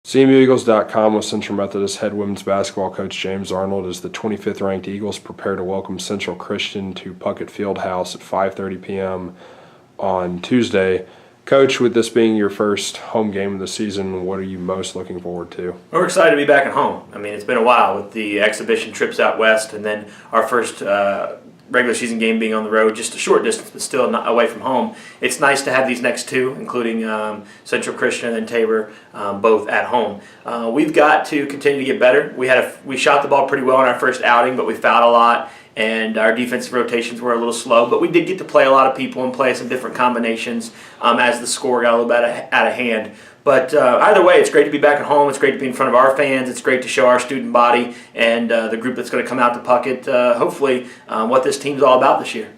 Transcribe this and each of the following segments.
CMUEagles.com with Central Methodist head women's basketball coach James Arnold as the 25th ranked Eagles prepare to welcome Central Christian to Puckett Fieldhouse at 5:30 p.m. on Tuesday. Coach, with this being your first home game of the season, what are you most looking forward to? We're excited to be back at home. I mean, it's been a while with the exhibition trips out west and then our first regular season game being on the road, just a short distance, but still not away from home. It's nice to have these next two, including Central Christian and Tabor, both at home. We've got to continue to get better. We shot the ball pretty well in our first outing, but we fouled a lot, and our defensive rotations were a little slow. But we did get to play a lot of people and play some different combinations as the score got a little bit out of hand. But either way, it's great to be back at home. It's great to be in front of our fans. It's great to show our student body and the group that's going to come out to Puckett, hopefully, what this team's all about this year.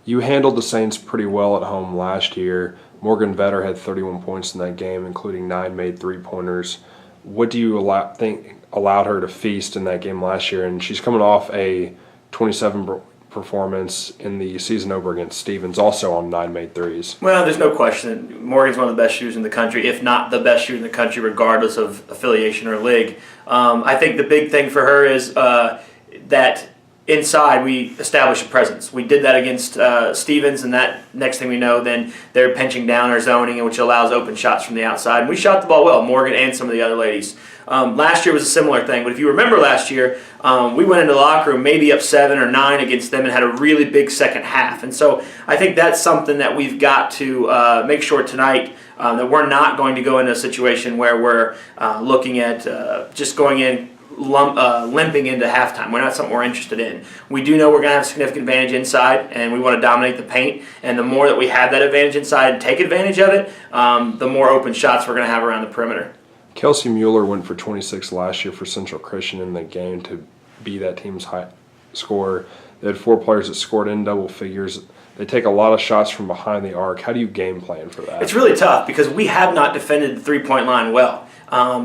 You handled the Saints pretty well at home last year. Morgan Vetter had 31 points in that game, including 9 made three-pointers. What do you think allowed her to feast in that game last year? And she's coming off a 27 performance in the season over against Stevens, also on 9 made threes. Well, there's no question. Morgan's one of the best shooters in the country, if not the best shooter in the country, regardless of affiliation or league. I think the big thing for her is that inside we establish a presence. We did that against Stevens, and that next thing we know, then they're pinching down or zoning, which allows open shots from the outside. And we shot the ball well, Morgan and some of the other ladies. Last year was a similar thing, but if you remember last year, we went into the locker room maybe up 7 or 9 against them and had a really big second half. And so I think that's something that we've got to make sure tonight that we're not going to go into a situation where we're looking at just going in limping into halftime. We're not something we're interested in. We do know we're going to have a significant advantage inside, and we want to dominate the paint. And the more that we have that advantage inside and take advantage of it, the more open shots we're going to have around the perimeter. Kelsey Mueller went for 26 last year for Central Christian in the game to be that team's high scorer. They had 4 players that scored in double figures. They take a lot of shots from behind the arc. How do you game plan for that? It's really tough because we have not defended the three-point line well.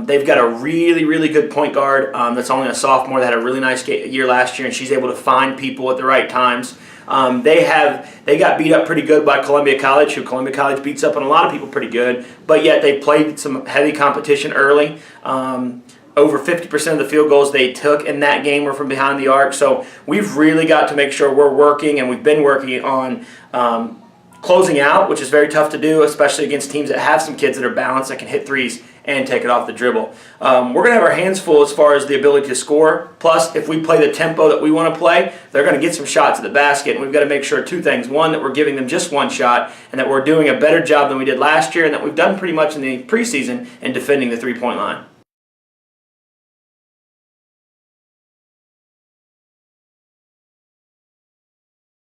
They've got a really, really good point guard that's only a sophomore that had a really nice year last year, and she's able to find people at the right times. They got beat up pretty good by Columbia College, who Columbia College beats up on a lot of people pretty good, but yet they played some heavy competition early. Over 50% of the field goals they took in that game were from behind the arc, so we've really got to make sure we're working, and we've been working on closing out, which is very tough to do, especially against teams that have some kids that are balanced, that can hit threes and take it off the dribble. We're going to have our hands full as far as the ability to score. Plus, if we play the tempo that we want to play, they're going to get some shots at the basket. And we've got to make sure 2 things. One, that we're giving them just 1 shot, and that we're doing a better job than we did last year, and that we've done pretty much in the preseason in defending the three-point line.